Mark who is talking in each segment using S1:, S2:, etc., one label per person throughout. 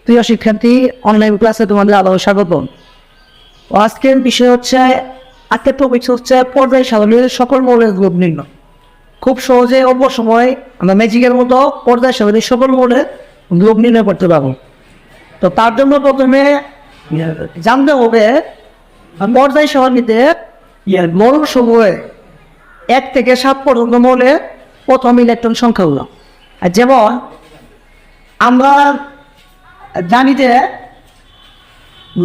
S1: প্রিয় শিক্ষার্থী, অনলাইন ক্লাসে তোমাদের আলো স্বাগতম। আজকের বিষয় হচ্ছে, আজকের টপিক হচ্ছে পর্যায় সারণীর সকল মৌলের গ্রুপ নির্ণয়। খুব সহজে অল্প সময় আমরা ম্যাজিকের মতো পর্যায় সারণীর সকল মৌলের গ্রুপ নির্ণয় করতে পারবো। তো তার জন্য প্রথমে জানতে হবে পর্যায় সারণীতে মৌল সমূহে 1 থেকে 7 পর্যন্ত মৌলের প্রথম ইলেকট্রন সংখ্যাগুলো। আর যেমন আমরা জানি যে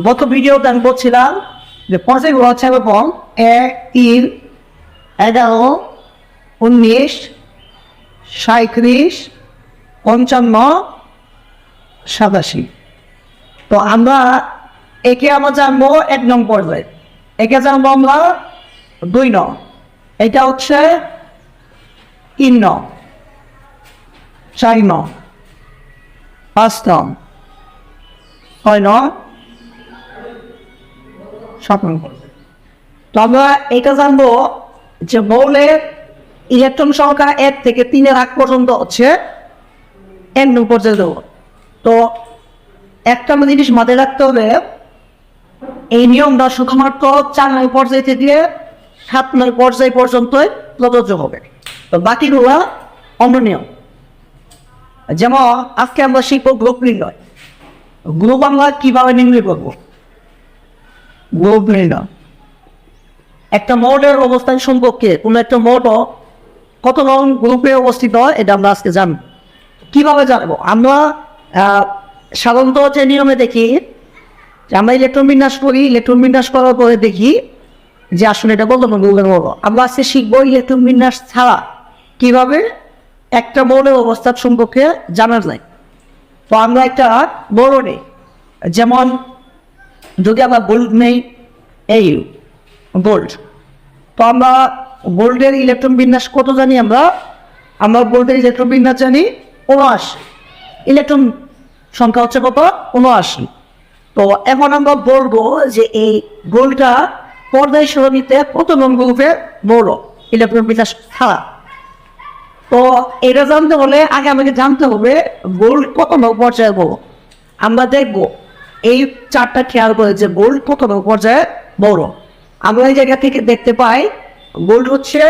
S1: গত ভিডিওতে আমি বলছিলাম যে পর্যায়গুলো হচ্ছে এরকম 1, 3, 11, 19, 37, 55, 87। তো আমরা একে আমরা জানবো 1 নং পর্যায়, একে জানবো আমরা 2 নং, এটা হচ্ছে 3 নং, 4 নং, 5 নং, 6 নং, 7 নং। তো আমরা এটা জানবো যে মৌলের ইলেকট্রন সংখ্যা 1 থেকে 3 আগ পর্যন্ত হচ্ছে n নং পর্যায়ে দেব। তো একটা জিনিস মাথায় রাখতে হবে, এই নিয়মটা শুধুমাত্র 4 নং পর্যায় থেকে 7 নং পর্যায় পর্যন্ত প্রযোজ্য হবে। তো বাকিগুলো অন্য নিয়ম। যেমন আজকে আমরা শিখব গ্রুপ নির্ণয়। গ্রুপ আমরা কিভাবে নির্ণয় করবো? গ্রুপ নির্ণয় একটা মৌলের অবস্থান সম্পর্কে কোনো একটা মৌল কত নং গ্রুপে অবস্থিত এটা আমরা আজকে জানব। কিভাবে জানবো? আমরা সাধারণত যে নিয়মে দেখি যে আমরা ইলেকট্রন বিন্যাস করি, ইলেকট্রন বিন্যাস করার পরে দেখি যে আসলে এটা কত নং গ্রুপের মৌল। আমরা আজকে শিখবো ইলেকট্রন বিন্যাস ছাড়া কিভাবে একটা মৌলের অবস্থান সম্পর্কে জানা যায়। তো আমরা একটা মৌল নেই, যেমন যদি আমরা গোল্ড নেই, এই গোল্ড, তো আমরা গোল্ডের ইলেকট্রন বিন্যাস কত জানি? আমরা গোল্ডের ইলেকট্রন বিন্যাস জানি 79, ইলেকট্রন সংখ্যা হচ্ছে কত? 79। তো এখন আমরা বলবো যে এই গোল্ডটা পর্যায় সারণীতে কত নং গ্রুপের মৌল ইলেকট্রন বিন্যাস ছাড়া। তো এটা জানতে হলে আগে আমাকে জানতে হবে গোল্ড কত নং পর্যায়ে মৌল। আমরা দেখবো এই চারটা খেয়াল করে যে গোল্ড কত নং পর্যায়ে মৌল। আমরা এই জায়গা থেকে দেখতে পাই গোল্ড হচ্ছে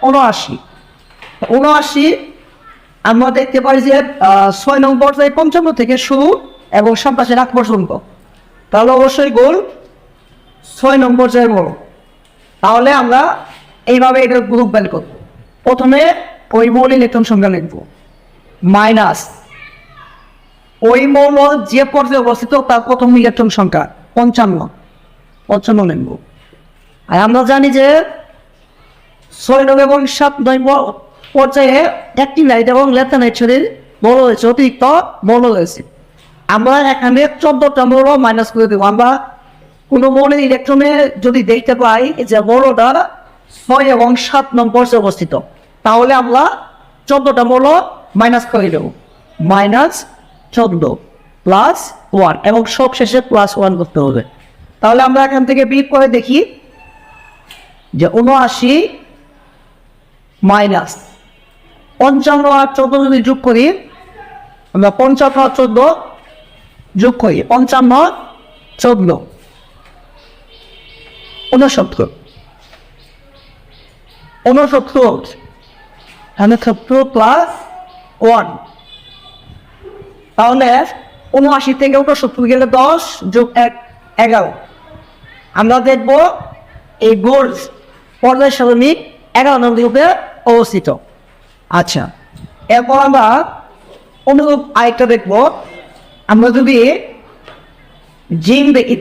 S1: 79। আমরা দেখতে পাই যে 6 নং পর্যায়ে 55 থেকে শুরু এবং 27 আগ পর্যন্ত। তাহলে অবশ্যই গোল্ড 6 নং পর্যায়ে মৌল। তাহলে আমরা এইভাবে এটার গ্রুপ বের করবো। প্রথমে ওই মৌল ইলেকট্রন সংখ্যা লিখব মাইনাস ওই মৌল যে পর্যায়ে অবস্থিত তার প্রথম ইলেকট্রন সংখ্যা 55 লিখব। আর আমরা জানি যে 6 নং এবং 7 নং পর্যায়ে অ্যাক্টিনাইট এবং ল্যাথেনাইট শরীর মৌল হয়েছে, অতিরিক্ত মৌল হয়েছে। আমরা এখানে 14টা মৌল মাইনাস করে দেবো। আমরা কোনো মৌলের ইলেকট্রনে যদি দেখতে পাই যে মৌলটা 6 এবং 7 নং পর্যায়ে অবস্থিত, তাহলে আমরা 14টা মৌল মাইনাস করে দেব। -14 + 1 এবং সব শেষে +1 করতে হবে। তাহলে আমরা এখান থেকে বিয়োগ করে দেখি যে 79 মাইনাস 55 আর 14 যদি যোগ করি, আমরা 55 আর 14 যোগ করি, 55 14 69 +1। তাহলে 79 থেকে 69 গেলে 10 যোগ 1 11। আমরা দেখবো এই গোল্ড পর্যায় সারণী 11 নং গ্রুপে অবস্থিত। আচ্ছা, এরপর আমরা অনুরূপ আরেকটা দেখবো। আমরা যদি জিঙ্ক দেখি,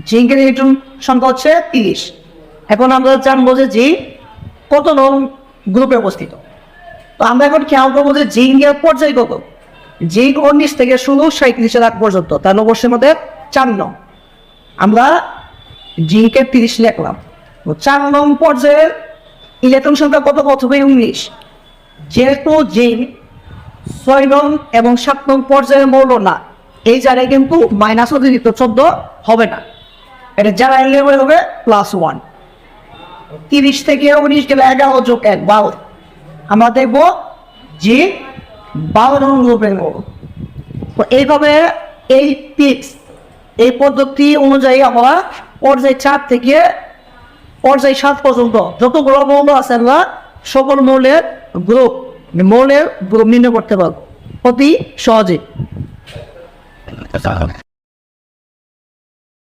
S1: জিঙ্কের ইলেকট্রন সংখ্যা হচ্ছে 30। এখন আমরা জানবো যে জিঙ্ক কত নং গ্রুপে অবস্থিত। তো আমরা এখন খেয়াল করবো যে জিঙ্কের পর্যায় কত। জিঙ্ক 19 থেকে শুরু 37 আগ পর্যন্ত, তার অবশ্যই মধ্যে 4 নং। আমরা জিঙ্কের 30 লিখলাম। 4 নং পর্যায়ের ইলেকট্রন সংখ্যা কত? প্রথমে 19। যেহেতু জিঙ্ক 6 নং এবং 7 নং পর্যায়ের মৌল না, এই জায়গায় কিন্তু মাইনাস অতিরিক্ত 14 হবে না, এটা যারা লেভেল হবে +1। 30 থেকে 19 গেলে 11 যোগ 1 12। আমরা দেখবো যে 12 নং গ্রুপের মৌল। তো এইভাবে এই পদ্ধতি অনুযায়ী আমরা পর্যায় 4 থেকে পর্যায় 7 পর্যন্ত যতগুলো মৌল আছে আমরা সকল মৌলের গ্রুপ নির্ণয় করতে পারবো অতি সহজে।